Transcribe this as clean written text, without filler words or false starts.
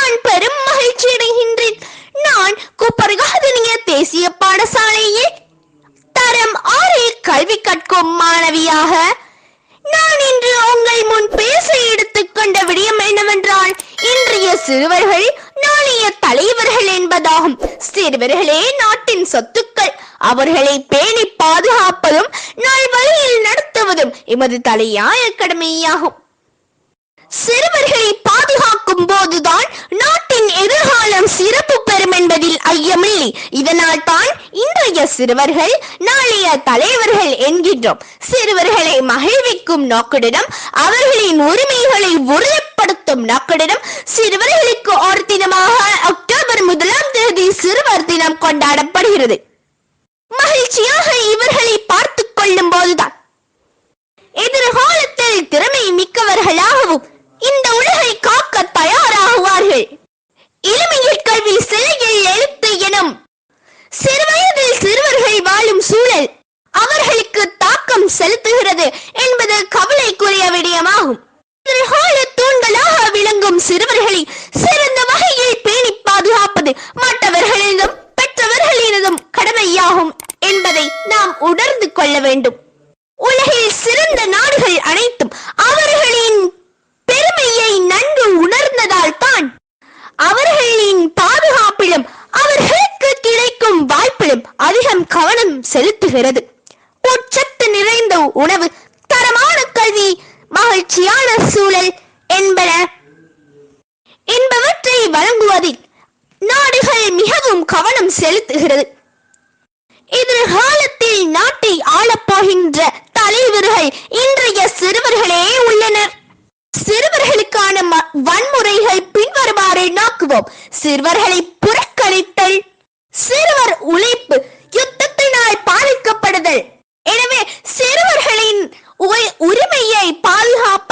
நான் பெரும் மகிழ்ச்சி அடைகின்றேன். நான் குப்பரகாதனிய தேசிய பாடசாலையில் தரம் 6 கல்வி கற்கும் மாணவியாக நான் இன்று உங்கள் முன் பேச எடுத்துக்கொண்ட விடயம் என்னவென்றால், இன்றைய சிறுவர்கள் நாளைய தலைவர்கள் என்பதாகும். சிறுவர்களே நாட்டின் சொத்துக்கள். அவர்களை பேணி பாதுகாப்பதும் நாள் வழியில் நடத்துவதும் எமது தலையாய கடமையாகும். சிறுவர்களை பாதுகாக்கும் போதுதான் நாட்டின் எதிர்காலம் சிறப்பு பெறும் என்பதில் ஐயமில்லை. இதனால் தான் இன்றைய சிறுவர்கள் நாளைய தலைவர்கள் என்கின்றோம். சிறுவர்களை மகிழ்விக்கும் நோக்குடன், அவர்களின் உரிமைகளை உறுதிப்படுத்தும் நோக்குடன் சிறுவர்களுக்கு ஒரு தினமாக அக்டோபர் 1 சிறுவர் தினம் கொண்டாடப்படுகிறது. மகிழ்ச்சியாக இவர்களை பார்த்துக் கொள்ளும் போதுதான் எதிர்காலத்தில் திறமை மிக்கவர்களாகவும் இந்த உலகை காக்க தயாராகுவார்கள். இளமையில் கல்வி சிலையில் எழுத்து எனும் சிறுவயதில் சிறுவர்கள் வாழும் சூழல் அவர்களுக்கு தாக்கம் செலுத்துகிறது என்பது கவலைக்குரிய விடயமாகும். எதிர்கால தூண்களாக விளங்கும் சிறுவர்களை சிறந்த வகையில் பேணி பாதுகாப்பது மற்றவர்களிடம் பெற்றவர்களினதும் கடமையாகும் என்பதை நாம் உணர்ந்து கொள்ள வேண்டும். உலகில் சிறந்த நாடுகள் அனைத்தும் அவர்களின் பெருமையை நன்கு உணர்ந்ததால் தான் அவர்களின் பாதுகாப்பிலும் அவர்களுக்கு கிடைக்கும் வாய்ப்பிலும் அதிகம் கவனம் செலுத்துகிறது. உச்சத்து நிறைந்த உணவு, தரமான கல்வி, மகிழ்ச்சியான சூழல் என்பவற்றை வழங்குவதில் நாடுகள் மிகவும் கவனம் செலுத்துகிறது. எதிர்காலத்தில் நாட்டை ஆளப்போகின்ற தலைவர்கள் இன்றைய சிறுவர்களே உள்ளனர். சிறுவர்களுக்கான வன்முறைகள் பின்வருமாறு நோக்குவோம். சிறுவர்களை புறக்கணித்தல், சிறுவர் உழைப்பு, யுத்தத்தினால் பாதிக்கப்படுதல். எனவே சிறுவர்களின் உரிமையை பாதுகாப்ப